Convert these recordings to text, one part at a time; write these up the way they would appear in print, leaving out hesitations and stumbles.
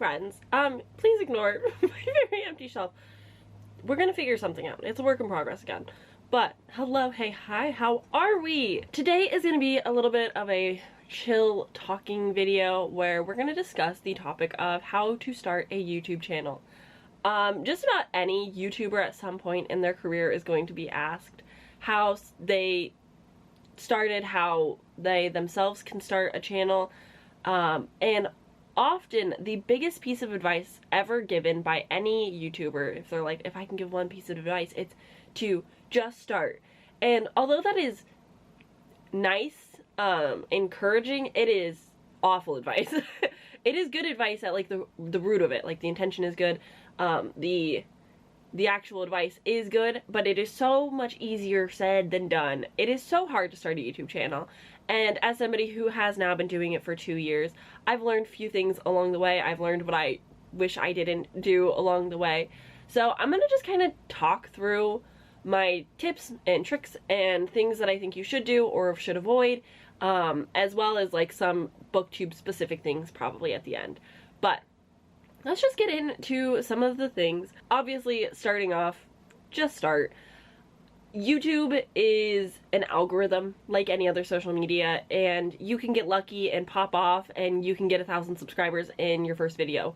friends. Please ignore my very empty shelf. We're gonna figure something out. It's a work in progress again. But hello, hey, hi, how are we? Today is gonna be a little bit of a chill talking video where we're gonna discuss the topic of how to start a YouTube channel. Just about any YouTuber at some point in their career is going to be asked how they started, how they themselves can start a channel, and often the biggest piece of advice ever given by any YouTuber, if they're like, if I can give one piece of advice, it's to just start. And although that is nice, encouraging, it is awful advice. It is good advice at like the root of it, like the intention is good, the actual advice is good, but it is so much easier said than done. It is so hard to start a YouTube channel, and as somebody who has now been doing it for 2 years, I've learned a few things along the way. I've learned what I wish I didn't do along the way. So I'm gonna just kind of talk through my tips and tricks and things that I think you should do or should avoid, as well as like some booktube specific things probably at the end. But let's just get into some of the things. Obviously, starting off, just start. YouTube is an algorithm like any other social media, and you can get lucky and pop off and you can get 1,000 subscribers in your first video.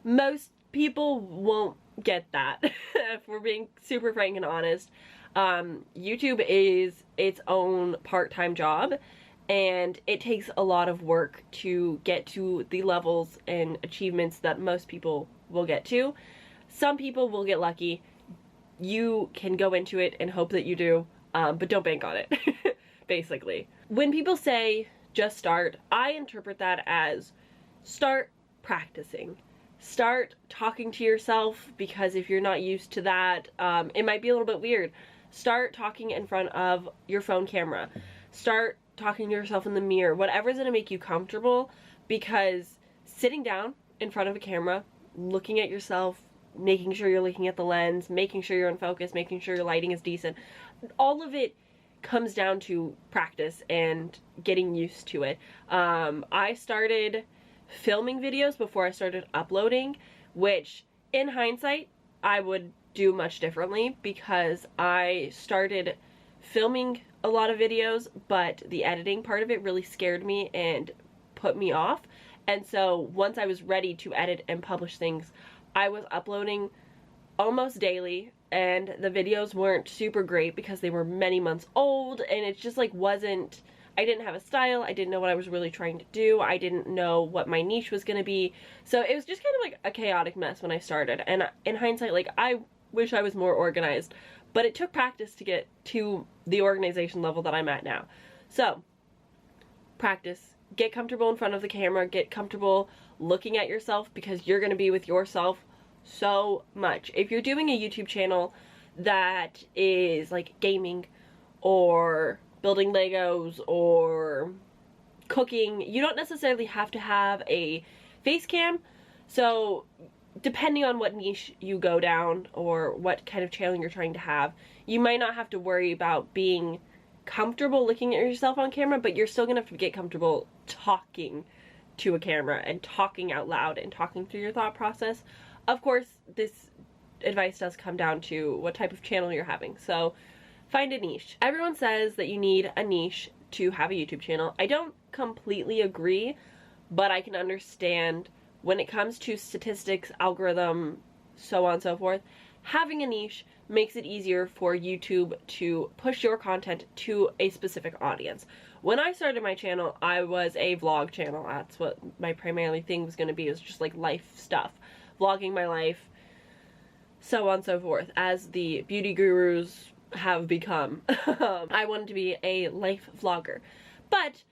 Most people won't get that, if we're being super frank and honest. YouTube is its own part-time job, and it takes a lot of work to get to the levels and achievements that most people will get to. Some people will get lucky. You can go into it and hope that you do, but don't bank on it, basically. When people say just start, I interpret that as start practicing. Start talking to yourself, because if you're not used to that, it might be a little bit weird. Start talking in front of your phone camera. Start talking to yourself in the mirror, whatever's gonna make you comfortable, because sitting down in front of a camera, looking at yourself, making sure you're looking at the lens, making sure you're in focus, making sure your lighting is decent, all of it comes down to practice and getting used to it. I started filming videos before I started uploading, which in hindsight I would do much differently, because I started filming a lot of videos, but the editing part of it really scared me and put me off. And so once I was ready to edit and publish things, I was uploading almost daily, and the videos weren't super great because they were many months old, and it just like wasn't, I didn't have a style, I didn't know what I was really trying to do, I didn't know what my niche was gonna be, so it was just kind of like a chaotic mess when I started. And in hindsight, like, I wish I was more organized, but it took practice to get to the organization level that I'm at now. So, practice. Get comfortable in front of the camera, get comfortable looking at yourself, because you're gonna be with yourself so much. If you're doing a YouTube channel that is like gaming or building Legos or cooking, you don't necessarily have to have a face cam. So depending on what niche you go down or what kind of channel you're trying to have, you might not have to worry about being comfortable looking at yourself on camera, but you're still gonna have to get comfortable talking to a camera and talking out loud and talking through your thought process. Of course, this advice does come down to what type of channel you're having. So find a niche. Everyone says that you need a niche to have a YouTube channel. I don't completely agree, but I can understand when it comes to statistics, algorithm, so on and so forth. Having a niche makes it easier for YouTube to push your content to a specific audience. When I started my channel, I was a vlog channel. That's what my primarily thing was going to be. It was just like life stuff. Vlogging my life, so on and so forth, as the beauty gurus have become. I wanted to be a life vlogger. But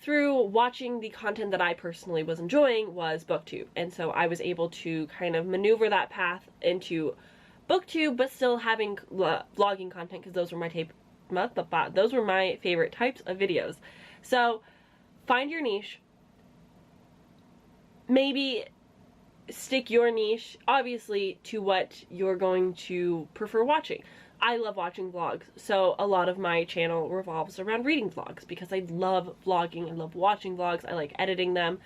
through watching the content that I personally was enjoying was booktube. And so I was able to kind of maneuver that path into booktube, but still having vlogging content, because those were my favorite types of videos. So find your niche. Maybe stick your niche, obviously, to what you're going to prefer watching. I love watching vlogs, so a lot of my channel revolves around reading vlogs, because I love vlogging, I love watching vlogs, I like editing them.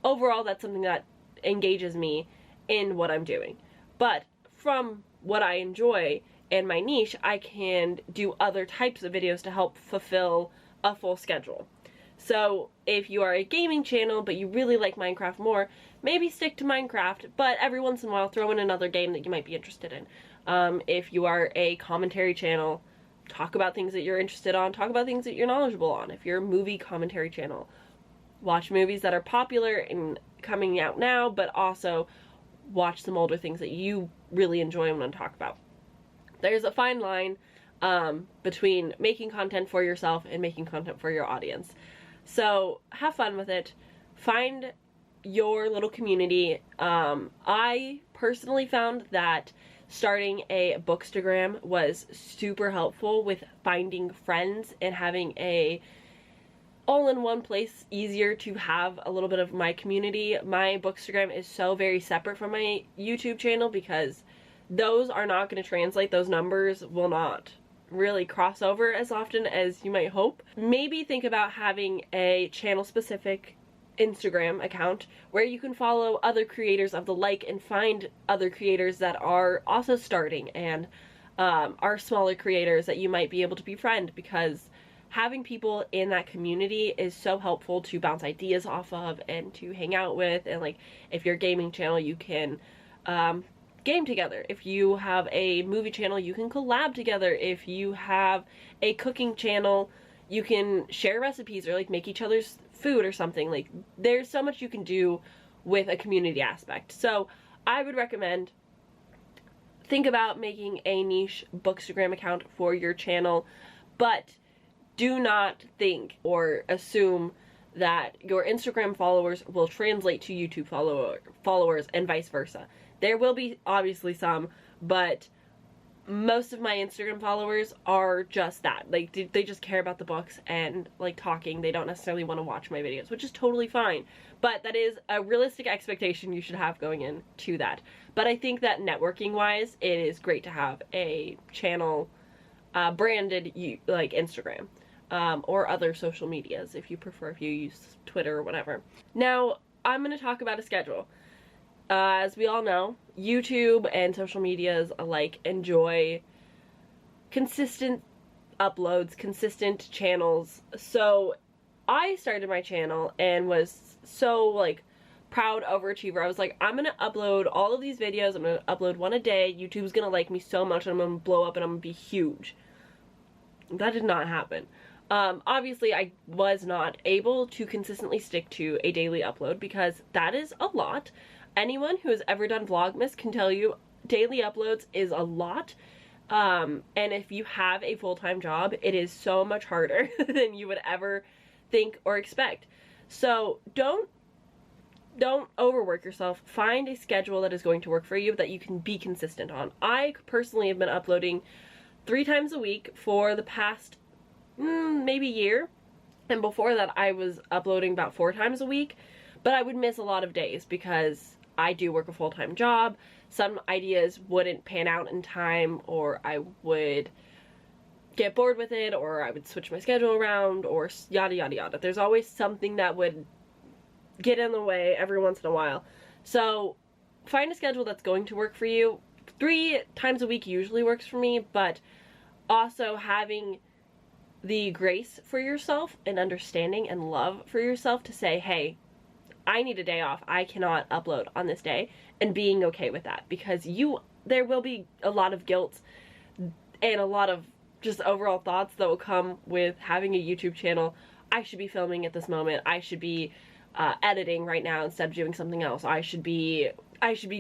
Overall, that's something that engages me in what I'm doing. But from what I enjoy and my niche, I can do other types of videos to help fulfill a full schedule. So if you are a gaming channel but you really like Minecraft more, maybe stick to Minecraft, but every once in a while throw in another game that you might be interested in. If you are a commentary channel, talk about things that you're interested on, talk about things that you're knowledgeable on. If you're a movie commentary channel, watch movies that are popular and coming out now, but also watch some older things that you really enjoy and want to talk about. There's a fine line between making content for yourself and making content for your audience. So have fun with it. Find your little community. I personally found that starting a bookstagram was super helpful with finding friends and having a all-in-one place easier to have a little bit of my community. My bookstagram is so very separate from my YouTube channel because those are not going to translate. Those numbers will not really cross over as often as you might hope. Maybe think about having a channel-specific Instagram account where you can follow other creators of the like and find other creators that are also starting and are smaller creators that you might be able to befriend, because having people in that community is so helpful to bounce ideas off of and to hang out with. And like, if you're a gaming channel, you can game together. If you have a movie channel, you can collab together. If you have a cooking channel, you can share recipes or like make each other's food or something. Like, there's so much you can do with a community aspect. So I would recommend think about making a niche bookstagram account for your channel, but do not think or assume that your Instagram followers will translate to YouTube followers and vice versa. There will be obviously some, but most of my Instagram followers are just that. Like, they just care about the books and like talking. They don't necessarily want to watch my videos, which is totally fine. But that is a realistic expectation you should have going into that. But I think that networking wise, it is great to have a channel branded like Instagram or other social medias if you prefer, if you use Twitter or whatever. Now, I'm going to talk about a schedule. As we all know, YouTube and social medias alike enjoy consistent uploads, consistent channels. So I started my channel and was so like proud overachiever. I was like, I'm gonna upload all of these videos. I'm gonna upload one a day. YouTube's gonna like me so much and I'm gonna blow up and I'm gonna be huge. That did not happen. Obviously I was not able to consistently stick to a daily upload because that is a lot. Anyone who has ever done Vlogmas can tell you daily uploads is a lot. And if you have a full-time job, it is so much harder than you would ever think or expect. So don't overwork yourself. Find a schedule that is going to work for you that you can be consistent on. I personally have been uploading 3 times a week for the past maybe year. And before that I was uploading about 4 times a week. But I would miss a lot of days because I do work a full-time job. Some ideas wouldn't pan out in time, or I would get bored with it, or I would switch my schedule around, or yada yada yada. There's always something that would get in the way every once in a while. So find a schedule that's going to work for you. 3 times a week usually works for me, but also having the grace for yourself and understanding and love for yourself to say, hey, I need a day off. I cannot upload on this day, and being okay with that, because there will be a lot of guilt and a lot of just overall thoughts that will come with having a YouTube channel. I should be filming at this moment. I should be editing right now instead of doing something else. I should be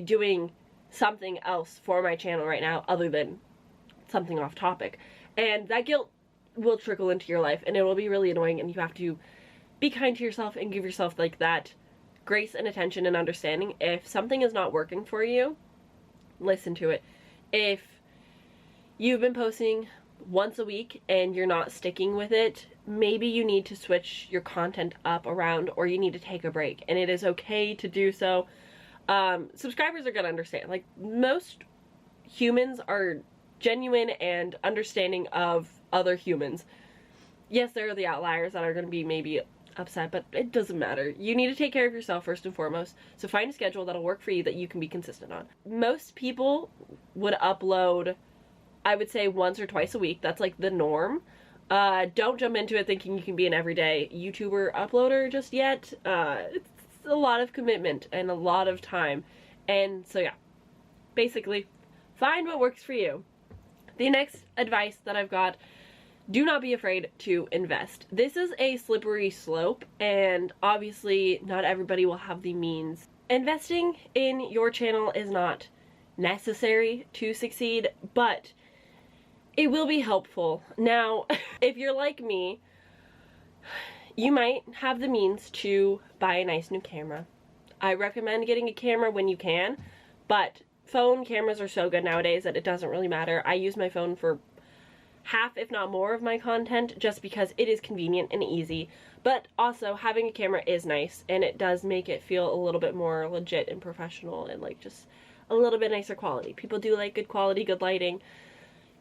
doing something else for my channel right now other than something off topic. And that guilt will trickle into your life and it will be really annoying, and you have to be kind to yourself and give yourself like that grace and attention and understanding. If something is not working for you, listen to it. If you've been posting once a week and you're not sticking with it, maybe you need to switch your content up around, or you need to take a break, and it is okay to do so. Subscribers are gonna understand. Like, most humans are genuine and understanding of other humans. Yes, there are the outliers that are gonna be maybe upset, but it doesn't matter. You need to take care of yourself first and foremost. So find a schedule that'll work for you that you can be consistent on. Most people would upload, I would say, once or twice a week. That's like the norm. Don't jump into it thinking you can be an everyday YouTuber uploader just yet. It's a lot of commitment and a lot of time. And so yeah, basically find what works for you. The next advice that I've got: do not be afraid to invest. This is a slippery slope, and obviously not everybody will have the means. Investing in your channel is not necessary to succeed, but it will be helpful. Now, if you're like me, you might have the means to buy a nice new camera. I recommend getting a camera when you can, but phone cameras are so good nowadays that it doesn't really matter. I use my phone for half, if not more, of my content just because it is convenient and easy. But also, having a camera is nice, and it does make it feel a little bit more legit and professional and like just a little bit nicer quality. People do like good quality, good lighting.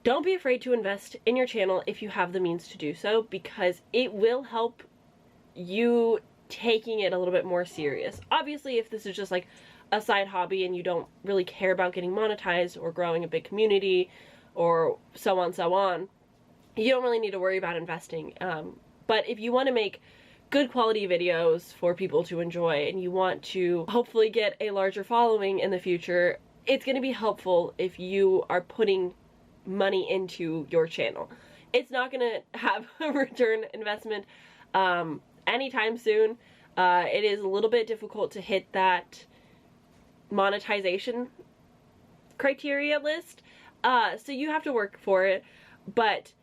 Don't be afraid to invest in your channel if you have the means to do so, because it will help you taking it a little bit more serious. Obviously, if this is just like a side hobby and you don't really care about getting monetized or growing a big community or so on, you don't really need to worry about investing. But if you want to make good quality videos for people to enjoy and you want to hopefully get a larger following in the future, it's going to be helpful if you are putting money into your channel. It's not going to have a return investment anytime soon. It is a little bit difficult to hit that monetization criteria list. So you have to work for it, but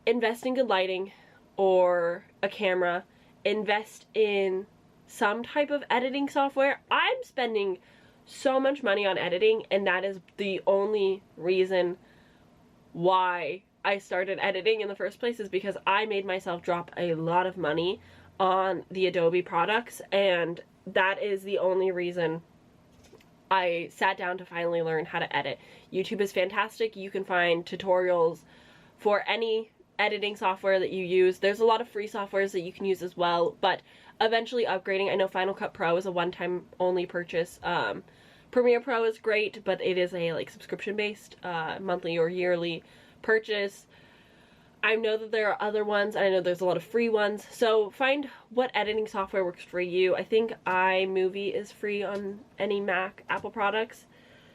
invest in good lighting or a camera, invest in some type of editing software. I'm spending so much money on editing, and that is the only reason why I started editing in the first place, is because I made myself drop a lot of money on the Adobe products, and that is the only reason I sat down to finally learn how to edit. YouTube is fantastic. You can find tutorials for any editing software that you use. There's a lot of free softwares that you can use as well, but eventually upgrading. I know Final Cut Pro is a one-time only purchase. Premiere Pro is great, but it is a like subscription-based monthly or yearly purchase. I know that there are other ones, and I know there's a lot of free ones, so find what editing software works for you. I think iMovie is free on any Mac, Apple products.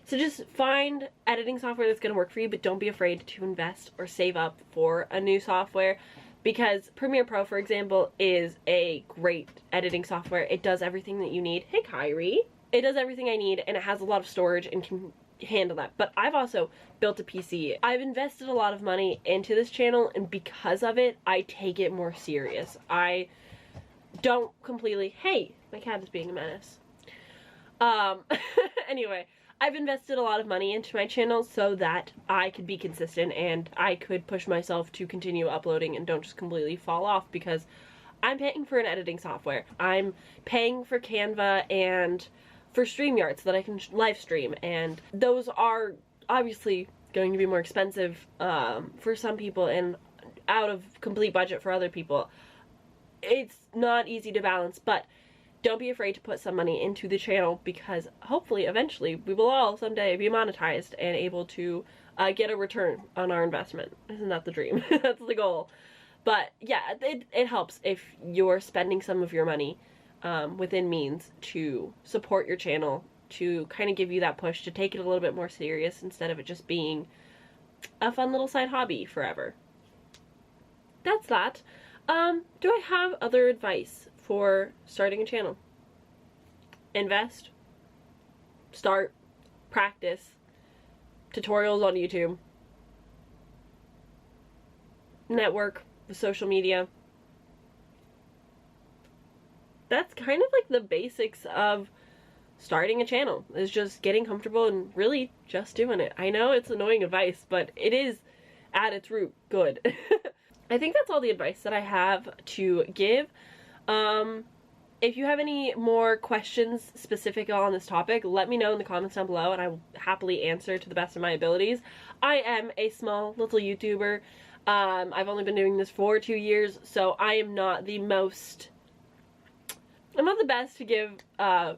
So just find editing software that's going to work for you, but don't be afraid to invest or save up for a new software, because Premiere Pro, for example, is a great editing software. It does everything that you need. Hey, Kyrie! It does everything I need, and it has a lot of storage and can handle that. But I've also built a PC. I've invested a lot of money into this channel, and because of it, I take it more serious. I don't completely... Hey, my cat is being a menace. Anyway, I've invested a lot of money into my channel so that I could be consistent and I could push myself to continue uploading and don't just completely fall off, because I'm paying for an editing software. I'm paying for Canva and for StreamYard so that I can live stream, and those are obviously going to be more expensive for some people and out of complete budget for other people. It's not easy to balance, but don't be afraid to put some money into the channel, because hopefully eventually we will all someday be monetized and able to get a return on our investment. Isn't that the dream? That's the goal. But yeah, it helps if you're spending some of your money within means to support your channel, to kind of give you that push to take it a little bit more serious instead of it just being a fun little side hobby forever. That's that. Do I have other advice for starting a channel? Invest, start, practice, tutorials on YouTube, network with social media. That's kind of like the basics of starting a channel, is just getting comfortable and really just doing it. I know it's annoying advice, but it is at its root good. I think that's all the advice that I have to give. If you have any more questions specific on this topic, let me know in the comments down below and I will happily answer to the best of my abilities. I am a small little YouTuber. I've only been doing this for 2 years, so I am not the most I'm not the best to give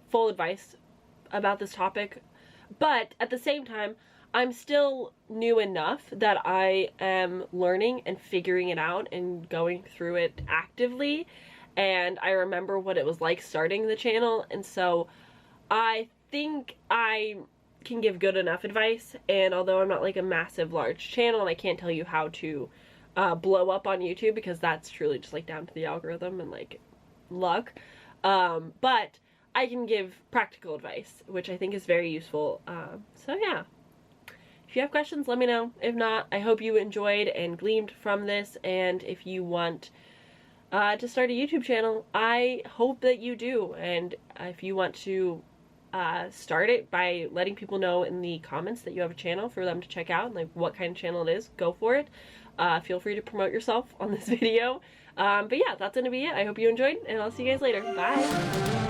full advice about this topic, but at the same time, I'm still new enough that I am learning and figuring it out and going through it actively, and I remember what it was like starting the channel, and so I think I can give good enough advice. And although I'm not like a massive large channel and I can't tell you how to blow up on YouTube, because that's truly just like down to the algorithm and like luck, but I can give practical advice, which I think is very useful. So yeah, if you have questions, let me know. If not, I hope you enjoyed and gleamed from this, and if you want to start a YouTube channel, I hope that you do. And if you want to start it by letting people know in the comments that you have a channel for them to check out and like what kind of channel it is, go for it. Feel free to promote yourself on this video. But yeah, that's gonna be it. I hope you enjoyed, and I'll see you guys later. Bye!